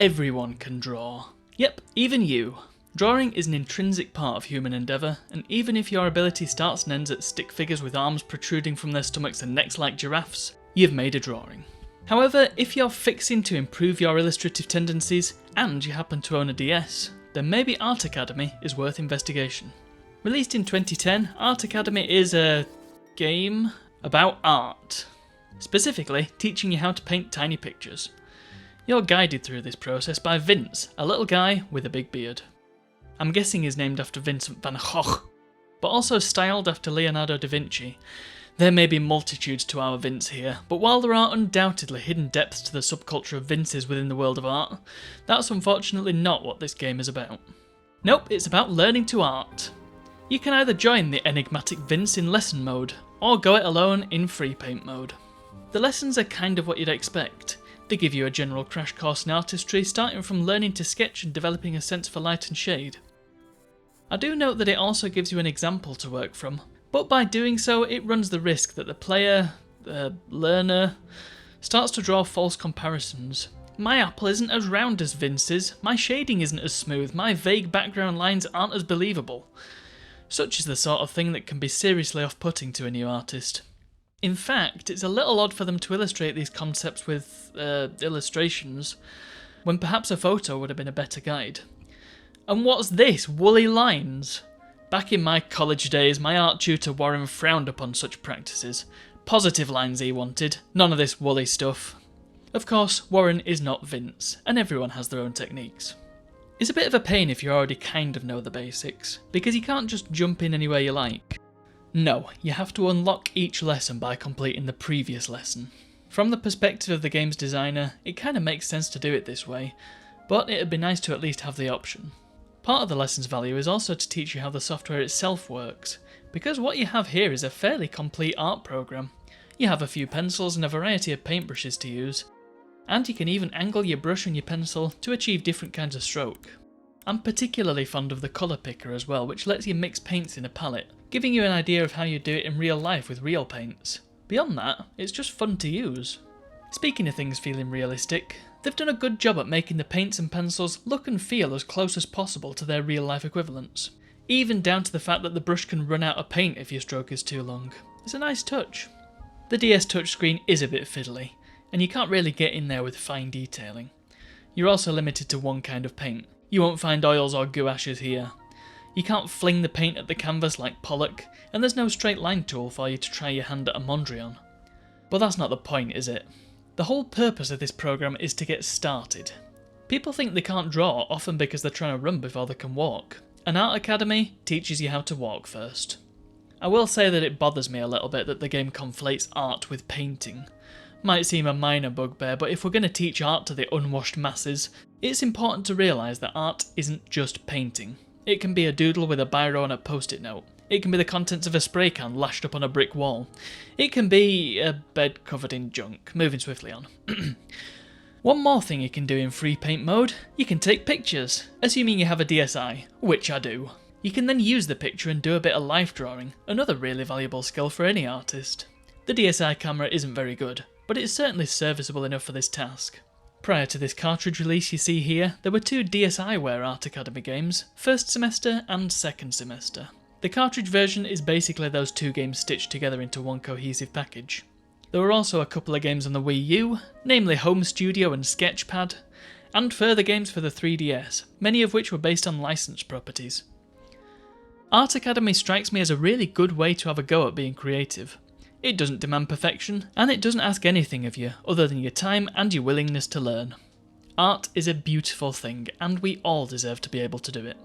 Everyone can draw. Yep, even you. Drawing is an intrinsic part of human endeavour, and even if your ability starts and ends at stick figures with arms protruding from their stomachs and necks like giraffes, you've made a drawing. However, if you're fixing to improve your illustrative tendencies, and you happen to own a DS, then maybe Art Academy is worth investigation. Released in 2010, Art Academy is a game about art. Specifically, teaching you how to paint tiny pictures. You're guided through this process by Vince, a little guy with a big beard. I'm guessing he's named after Vincent van Gogh, but also styled after Leonardo da Vinci. There may be multitudes to our Vince here, but while there are undoubtedly hidden depths to the subculture of Vinces within the world of art, that's unfortunately not what this game is about. Nope, it's about learning to art. You can either join the enigmatic Vince in lesson mode, or go it alone in free paint mode. The lessons are kind of what you'd expect. They give you a general crash course in artistry, starting from learning to sketch and developing a sense for light and shade. I do note that it also gives you an example to work from, but by doing so it runs the risk that the player, the learner, starts to draw false comparisons. My apple isn't as round as Vince's, my shading isn't as smooth, my vague background lines aren't as believable. Such is the sort of thing that can be seriously off-putting to a new artist. In fact, it's a little odd for them to illustrate these concepts with illustrations, when perhaps a photo would have been a better guide. And what's this? Woolly lines? Back in my college days, my art tutor Warren frowned upon such practices. Positive lines he wanted, none of this woolly stuff. Of course, Warren is not Vince, and everyone has their own techniques. It's a bit of a pain if you already kind of know the basics, because you can't just jump in anywhere you like. No, you have to unlock each lesson by completing the previous lesson. From the perspective of the game's designer, it kind of makes sense to do it this way, but it'd be nice to at least have the option. Part of the lesson's value is also to teach you how the software itself works, because what you have here is a fairly complete art program. You have a few pencils and a variety of paintbrushes to use, and you can even angle your brush and your pencil to achieve different kinds of stroke. I'm particularly fond of the colour picker as well, which lets you mix paints in a palette, giving you an idea of how you do it in real life with real paints. Beyond that, it's just fun to use. Speaking of things feeling realistic, they've done a good job at making the paints and pencils look and feel as close as possible to their real life equivalents. Even down to the fact that the brush can run out of paint if your stroke is too long. It's a nice touch. The DS touchscreen is a bit fiddly, and you can't really get in there with fine detailing. You're also limited to one kind of paint. You won't find oils or gouaches here. You can't fling the paint at the canvas like Pollock, and there's no straight line tool for you to try your hand at a Mondrian. But that's not the point, is it? The whole purpose of this program is to get started. People think they can't draw, often because they're trying to run before they can walk. An Art Academy teaches you how to walk first. I will say that it bothers me a little bit that the game conflates art with painting. Might seem a minor bugbear, but if we're going to teach art to the unwashed masses, it's important to realise that art isn't just painting. It can be a doodle with a biro and a post-it note. It can be the contents of a spray can lashed up on a brick wall. It can be a bed covered in junk. Moving swiftly on. One more thing you can do in free paint mode, you can take pictures, assuming you have a DSi, which I do. You can then use the picture and do a bit of life drawing, another really valuable skill for any artist. The DSi camera isn't very good, but it's certainly serviceable enough for this task. Prior to this cartridge release you see here, there were two DSiWare Art Academy games, first semester and second semester. The cartridge version is basically those two games stitched together into one cohesive package. There were also a couple of games on the Wii U, namely Home Studio and Sketchpad, and further games for the 3DS, many of which were based on licensed properties. Art Academy strikes me as a really good way to have a go at being creative. It doesn't demand perfection, and it doesn't ask anything of you other than your time and your willingness to learn. Art is a beautiful thing, and we all deserve to be able to do it.